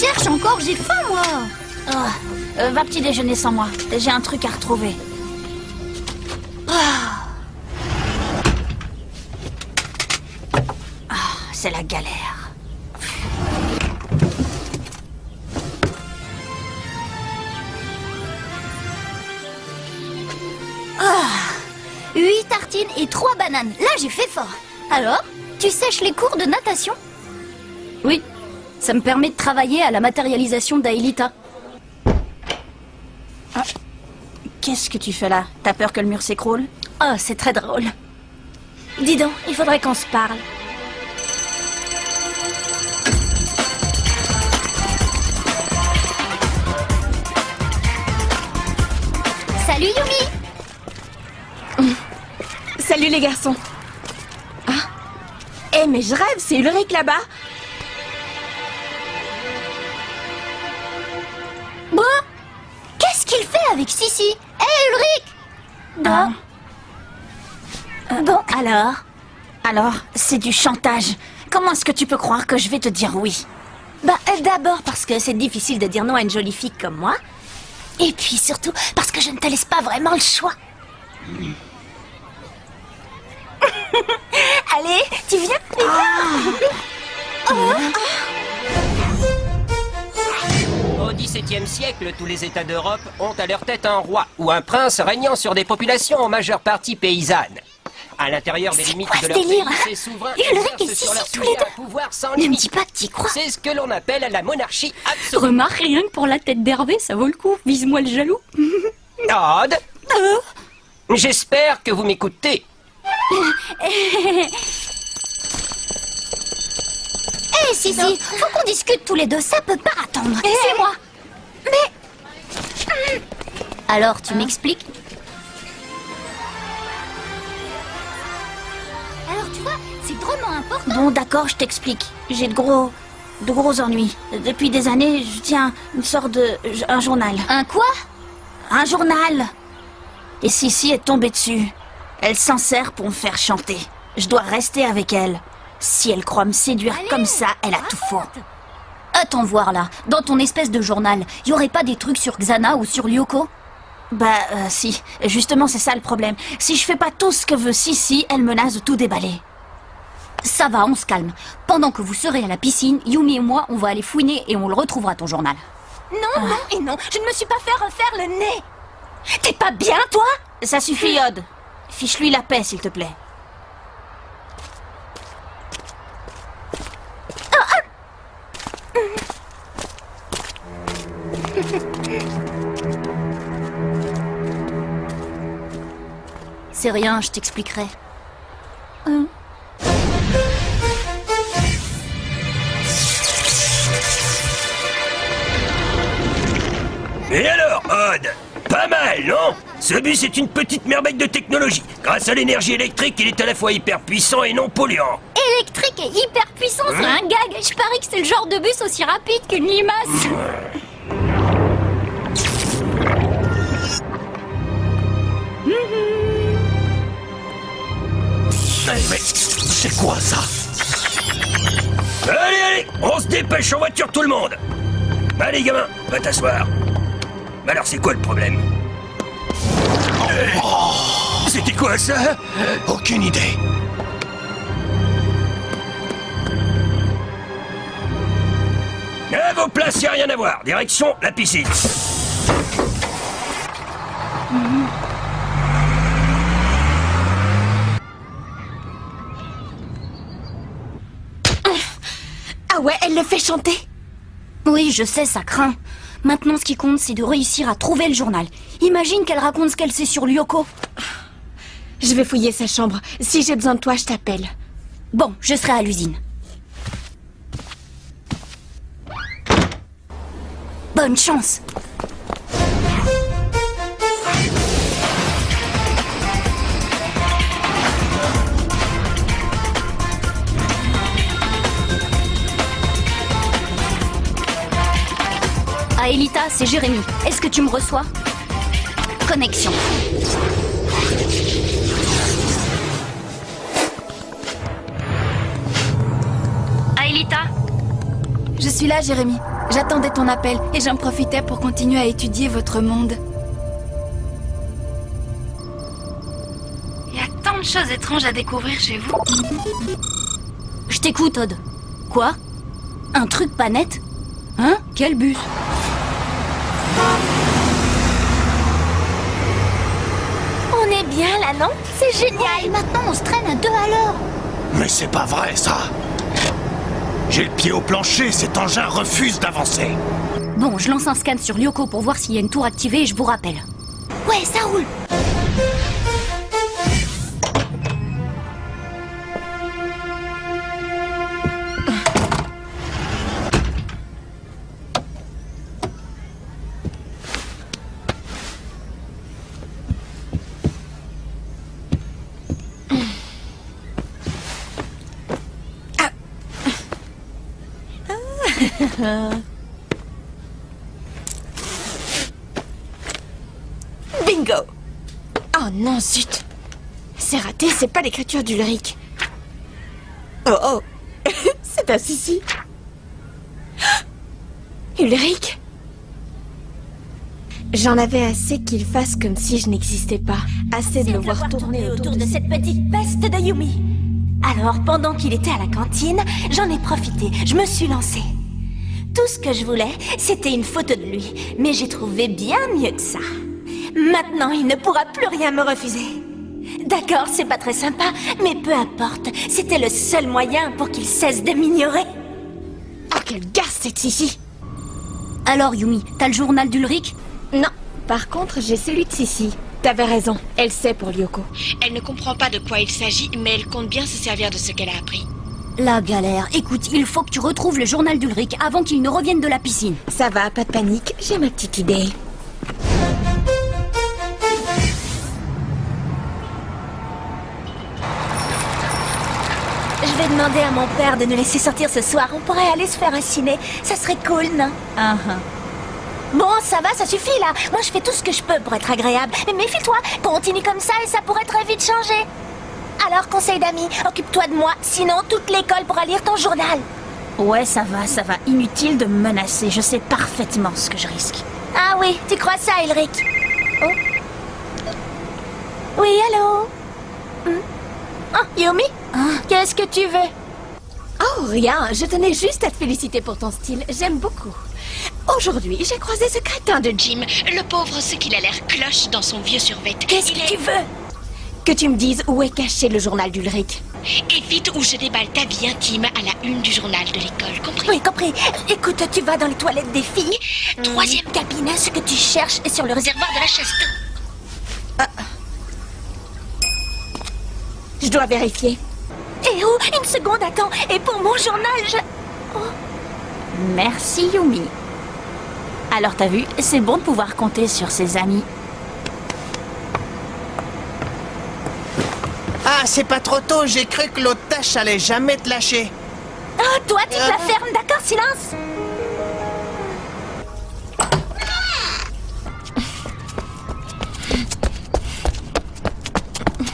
cherches encore? J'ai faim, moi. Va petit déjeuner sans moi. J'ai un truc à retrouver. C'est la galère. 8 tartines et 3 bananes. Là, j'ai fait fort. Alors, tu sèches les cours de natation? Oui, ça me permet de travailler à la matérialisation d'Aelita. Qu'est-ce que tu fais là? T'as peur que le mur s'écroule? Oh, c'est très drôle. Dis donc, il faudrait qu'on se parle. Salut, Yumi. Salut les garçons. Ah. Eh mais je rêve, c'est Ulrich là-bas. Bon, qu'est-ce qu'il fait avec Sissi? Hé, Ulrich. Bon. Bon, alors, c'est du chantage. Comment est-ce que tu peux croire que je vais te dire oui? D'abord parce que c'est difficile de dire non à une jolie fille comme moi. Et puis surtout parce que je ne te laisse pas vraiment le choix. Allez, tu viens? Au XVIIe siècle, tous les États d'Europe ont à leur tête un roi ou un prince régnant sur des populations en majeure partie paysannes. À l'intérieur des limites de leur pays, ces souverains Ulrich et exercent sur leur Sissi, tous les deux. un pouvoir sans Ne me limite. dis pas que t'y crois. C'est ce que l'on appelle la monarchie absolue. Remarque, rien que pour la tête d'Hervé, ça vaut le coup. Vise-moi le jaloux. Odd, j'espère que vous m'écoutez. Hé, Sissi, faut qu'on discute tous les deux. Ça peut pas attendre. C'est moi. Mais... Alors, tu m'expliques? Alors, tu vois, c'est drôlement important. Bon, d'accord, je t'explique. J'ai de gros ennuis. Depuis des années, je tiens une sorte un journal. Un quoi? Un journal. Et Sissi est tombée dessus. Elle s'en sert pour me faire chanter. Je dois rester avec elle. Si elle croit me séduire comme ça, elle a tout faux. Attends voir là. Dans ton espèce de journal, y aurait pas des trucs sur Xana ou sur Lyoko? Si. Justement, c'est ça le problème. Si je fais pas tout ce que veut Sissi, elle menace de tout déballer. Ça va, on se calme. Pendant que vous serez à la piscine, Yumi et moi, on va aller fouiner et on le retrouvera ton journal. Non, non et non, je ne me suis pas fait refaire le nez. T'es pas bien, toi? Ça suffit, Odd. Fiche-lui la paix, s'il te plaît. C'est rien, je t'expliquerai. Et alors, Odd? Pas mal, non? Ce bus est une petite merveille de technologie. Grâce à l'énergie électrique, il est à la fois hyper puissant et non polluant. Électrique et hyper puissant, c'est un gag. Je parie que c'est le genre de bus aussi rapide qu'une limace. Mais c'est quoi ça? Allez, allez, on se dépêche en voiture tout le monde. Allez gamin, va t'asseoir. Alors c'est quoi le problème? C'était quoi ça? Aucune idée. À vos places, y a rien à voir. Direction la piscine. Ah ouais, elle le fait chanter. Oui, je sais, ça craint. Maintenant, ce qui compte, c'est de réussir à trouver le journal. Imagine qu'elle raconte ce qu'elle sait sur Lyoko. Je vais fouiller sa chambre. Si j'ai besoin de toi, je t'appelle. Bon, je serai à l'usine. Bonne chance. Aelita, c'est Jérémy. Est-ce que tu me reçois? Connexion. Aelita? Je suis là, Jérémy. J'attendais ton appel et j'en profitais pour continuer à étudier votre monde. Il y a tant de choses étranges à découvrir chez vous. Je t'écoute, Odd. Quoi? Un truc pas net? Hein? Quel bus? On est bien là, non? C'est génial! Maintenant, on se traîne à deux à l'heure. Mais c'est pas vrai, ça. J'ai le pied au plancher, cet engin refuse d'avancer. Bon, je lance un scan sur Lyoko pour voir s'il y a une tour activée et je vous rappelle. Ouais, ça roule! Bingo! Oh non, zut! C'est raté, c'est pas l'écriture d'Ulrich. Oh! C'est un Sissi. Ulrich? J'en avais assez qu'il fasse comme si je n'existais pas. Assez de me voir tourner autour de cette petite peste de Yumi. Alors, pendant qu'il était à la cantine, j'en ai profité, je me suis lancée. Tout ce que je voulais, c'était une photo de lui, mais j'ai trouvé bien mieux que ça. Maintenant, il ne pourra plus rien me refuser. D'accord, c'est pas très sympa, mais peu importe, c'était le seul moyen pour qu'il cesse de m'ignorer. Oh, quelle garce cette Sissi! Alors, Yumi, t'as le journal d'Ulrich? Non, par contre, j'ai celui de Sissi. T'avais raison, elle sait pour Lyoko. Elle ne comprend pas de quoi il s'agit, mais elle compte bien se servir de ce qu'elle a appris. La galère. Écoute, il faut que tu retrouves le journal d'Ulrich avant qu'il ne revienne de la piscine. Ça va, pas de panique, j'ai ma petite idée. Je vais demander à mon père de nous laisser sortir ce soir. On pourrait aller se faire un ciné. Ça serait cool, non? Bon, ça va, ça suffit là. Moi, je fais tout ce que je peux pour être agréable. Mais méfie-toi, continue comme ça et ça pourrait très vite changer. Alors, conseil d'amis, occupe-toi de moi. Sinon, toute l'école pourra lire ton journal. Ouais, ça va. Inutile de me menacer. Je sais parfaitement ce que je risque. Ah oui, tu crois ça, Ulrich? Oh. Oui, allô? Oh, Yumi? Qu'est-ce que tu veux? Oh, rien, je tenais juste à te féliciter pour ton style, j'aime beaucoup. Aujourd'hui, j'ai croisé ce crétin de Jim. Le pauvre, ce qu'il a l'air cloche dans son vieux survêt. Qu'est-ce que tu veux? Que tu me dises où est caché le journal d'Ulrich. Et vite ou je déballe ta vie intime à la une du journal de l'école, compris? Oui, compris. Écoute, tu vas dans les toilettes des filles. Troisième cabinet, ce que tu cherches est sur le réservoir de la chasse d'eau. Je dois vérifier. Eh oh, une seconde, attends. Et pour mon journal, je... Merci, Yumi. Alors, t'as vu, c'est bon de pouvoir compter sur ses amis. Ah, c'est pas trop tôt, j'ai cru que l'autre tâche allait jamais te lâcher. Ah, toi, tu te la fermes, d'accord, silence.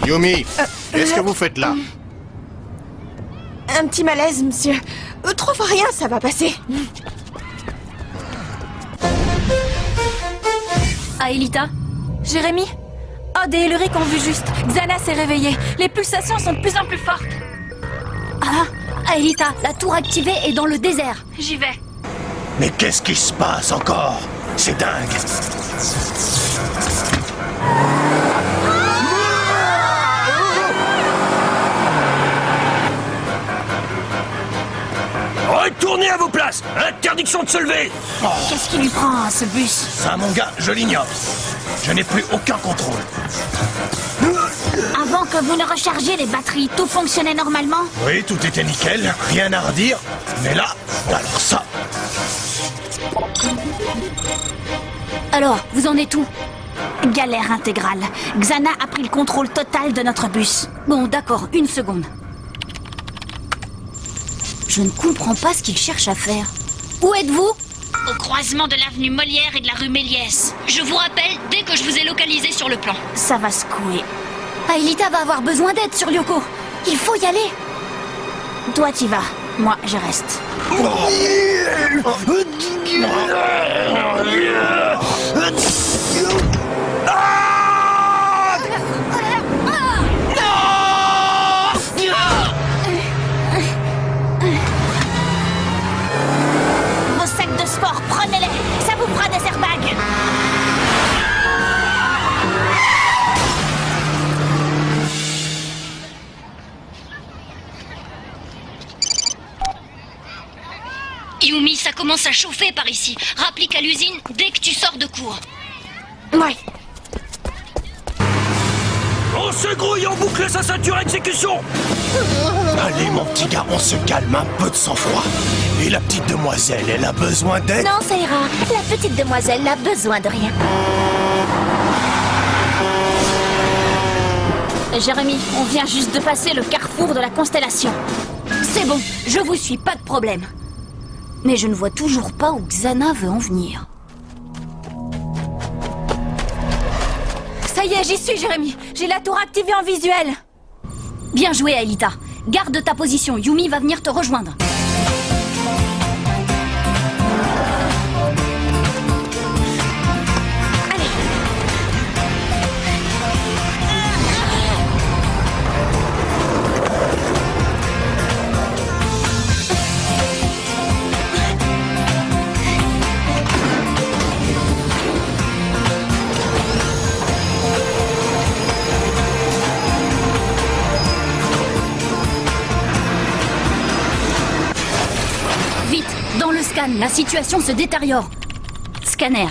Yumi, qu'est-ce que vous faites là? Un petit malaise, monsieur. Trop fois rien, ça va passer. Aelita? Jérémy? Odd et Ulrich ont vu juste. Xana s'est réveillée. Les pulsations sont de plus en plus fortes. Ah, Aelita, la tour activée est dans le désert. J'y vais. Mais qu'est-ce qui se passe encore? C'est dingue. Retournez à vos places! Interdiction de se lever! Qu'est-ce qui lui prend, ce bus? Ça, mon gars, je l'ignore. Je n'ai plus aucun contrôle. Avant que vous ne rechargiez les batteries, tout fonctionnait normalement? Oui, tout était nickel, rien à redire. Mais là, alors ça... Alors, vous en êtes où? Galère intégrale. Xana a pris le contrôle total de notre bus. Bon, d'accord, une seconde. Je ne comprends pas ce qu'il cherche à faire. Où êtes-vous? Au croisement de l'avenue Molière et de la rue Méliès. Je vous rappelle dès que je vous ai localisé sur le plan. Ça va secouer. Aelita va avoir besoin d'aide sur Lyoko. Il faut y aller. Toi, t'y vas. Moi, je reste. Vos sacs de sport, prenez-les. Ça vous fera des airbags. Yumi, ça commence à chauffer par ici. Rapplique à l'usine dès que tu sors de cours. Ouais. On se grouille, on boucle sa ceinture exécution. Allez, mon petit gars, on se calme, un peu de sang-froid. Et la petite demoiselle, elle a besoin d'aide? Non, ça ira. La petite demoiselle n'a besoin de rien. Jérémy, on vient juste de passer le carrefour de la constellation. C'est bon, je vous suis, pas de problème. Mais je ne vois toujours pas où Xana veut en venir. Ça y est, j'y suis, Jérémy. J'ai la tour activée en visuel. Bien joué, Aelita. Garde ta position, Yumi va venir te rejoindre. La situation se détériore. Scanner.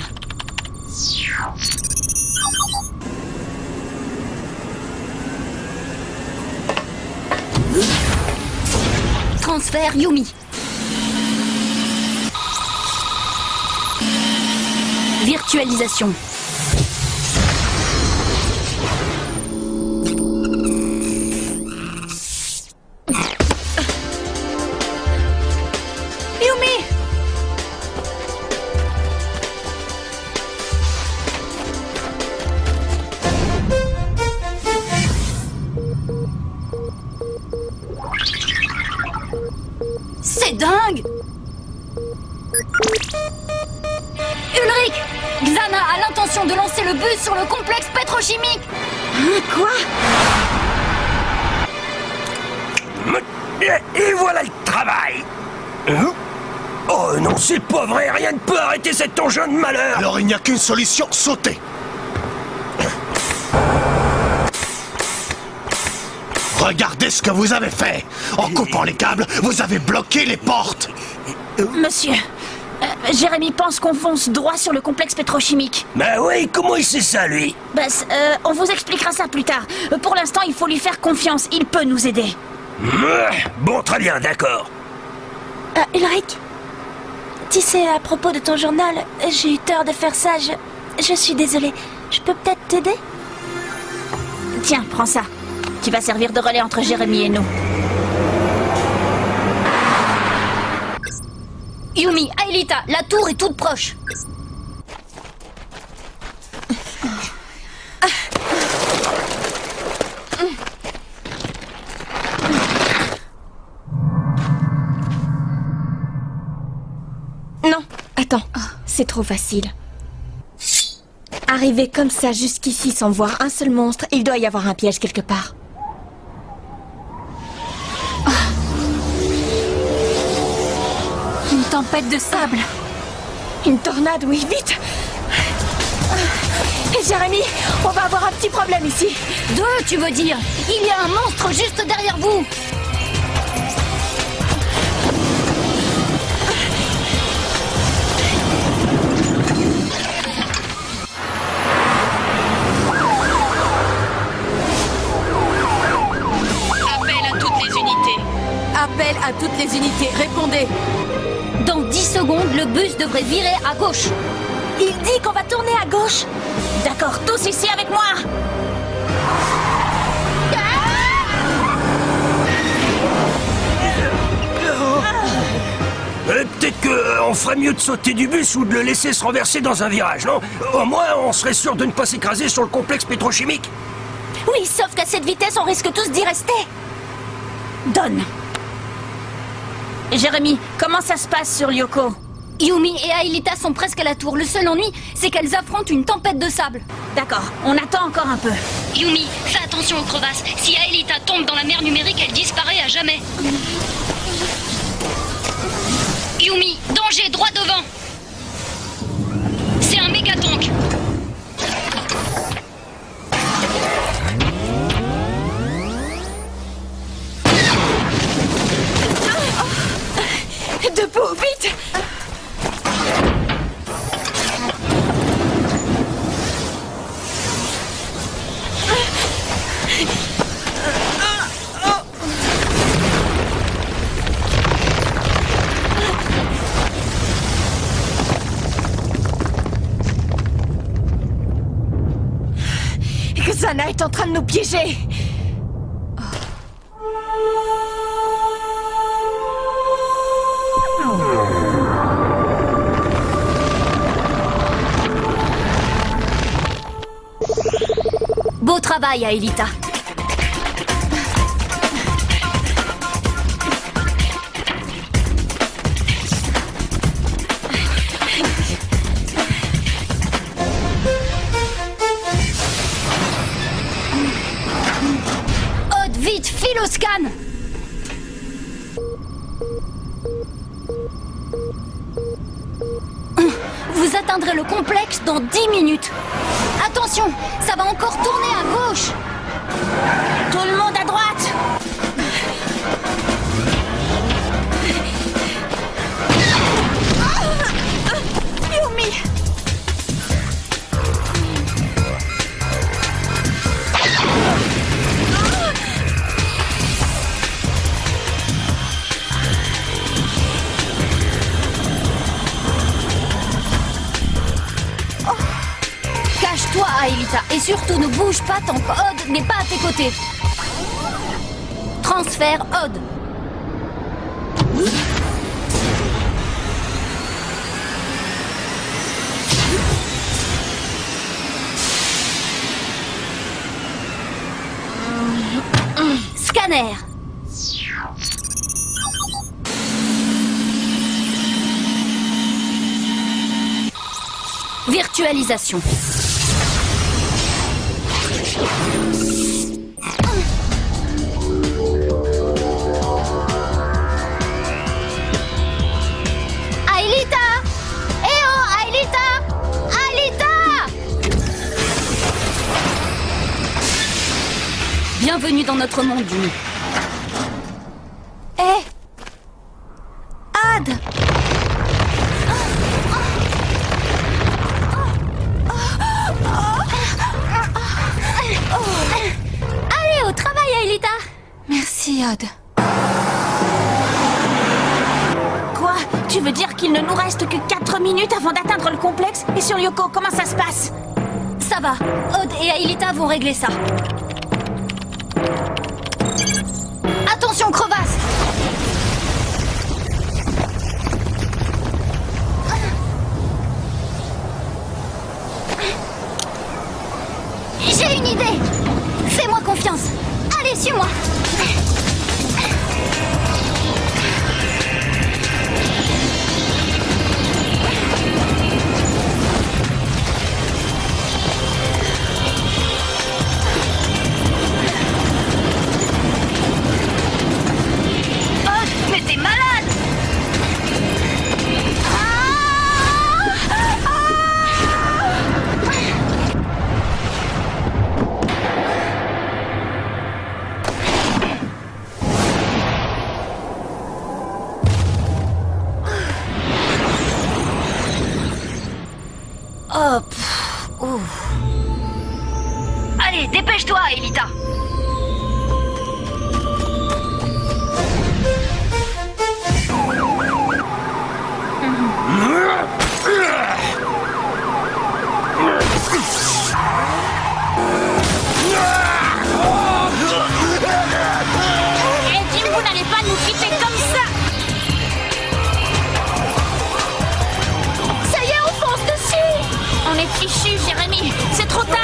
Transfert Yumi. Virtualisation. C'est dingue! Ulrich! Xana a l'intention de lancer le bus sur le complexe pétrochimique! Quoi? Et voilà le travail. Hein? Oh non, c'est pas vrai, rien ne peut arrêter cet engin de malheur. Alors il n'y a qu'une solution, sauter. Regardez ce que vous avez fait. En coupant les câbles, vous avez bloqué les portes. Monsieur, Jérémy pense qu'on fonce droit sur le complexe pétrochimique. Bah oui, comment il sait ça, lui? On vous expliquera ça plus tard. Pour l'instant, il faut lui faire confiance. Il peut nous aider. Bon, très bien, d'accord. Ulrich, tu sais, à propos de ton journal, j'ai eu tort de faire ça. Je suis désolée. Je peux peut-être t'aider? Tiens, prends ça. Qui va servir de relais entre Jérémy et nous. Yumi, Aelita, la tour est toute proche. Non, attends, c'est trop facile. Arriver comme ça jusqu'ici sans voir un seul monstre, il doit y avoir un piège quelque part. Une tempête de sable. Une tornade, oui, vite! Et Jérémy, on va avoir un petit problème ici. Deux, tu veux dire? Il y a un monstre juste derrière vous. Appel à toutes les unités, répondez. Dans 10 secondes, le bus devrait virer à gauche. Il dit qu'on va tourner à gauche. D'accord, tous ici avec moi. Peut-être qu'on ferait mieux de sauter du bus ou de le laisser se renverser dans un virage, non? Au moins, on serait sûr de ne pas s'écraser sur le complexe pétrochimique. Oui, sauf qu'à cette vitesse, on risque tous d'y rester. Donne. Jérémy, comment ça se passe sur Lyoko? Yumi et Aelita sont presque à la tour. Le seul ennui, c'est qu'elles affrontent une tempête de sable. D'accord, on attend encore un peu. Yumi, fais attention aux crevasses. Si Aelita tombe dans la mer numérique, elle disparaît à jamais. Yumi, danger, droit devant. C'est un mégatonk. Debout, vite! Xana est en train de nous piéger! Beau travail, Aelita. Odd, vite, file au scan. Vous atteindrez le complexe dans 10 minutes. Attention, ça va encore tourner à gauche. Tout le monde à droite. Yumi! Cache-toi, Aelita, et surtout ne bouge pas tant qu'Odd n'est pas à tes côtés. Transfert Odd. Scanner. Virtualisation. Aelita! Eh oh, Aelita! Aelita! Bienvenue dans notre monde, Yumi. Hé! Odd! Allez, au travail, Aelita! Merci, Odd. Quoi? Tu veux dire qu'il ne nous reste que 4 minutes avant d'atteindre le complexe? Et sur Lyoko, comment ça se passe? Ça va, Odd et Aelita vont régler ça. Attention, crevasse! J'ai une idée! Fais-moi confiance! Allez, suis-moi! Oh, mais t'es malade! Oh, ouf. Allez, dépêche-toi, Aelita. Eh, Jim, vous n'allez pas nous quitter comme ça! Ça y est, on fonce dessus! On est fichus, Jérémy! C'est trop tard!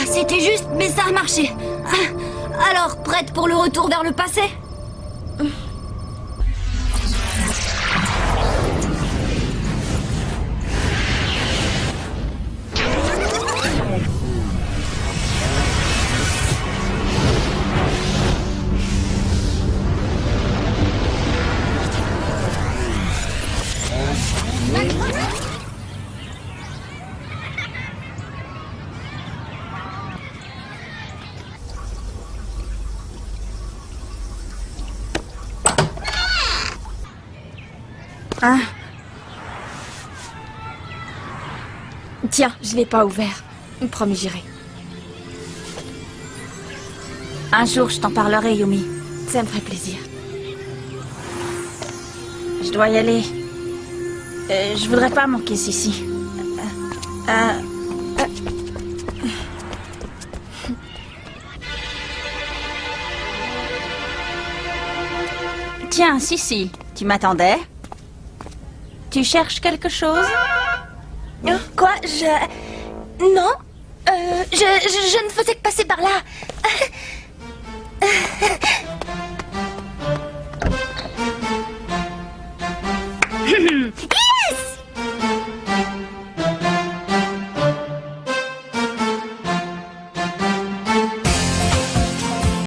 c'était juste, mais ça a marché. Alors, prête pour le retour vers le passé? Hein? Tiens, je l'ai pas ouvert. Promis, j'irai. Un jour, je t'en parlerai, Yumi. Ça me ferait plaisir. Je dois y aller. Je voudrais pas manquer Sissi. Tiens, Sissi, tu m'attendais? Tu cherches quelque chose? Quoi? Non. Je ne faisais que passer par là.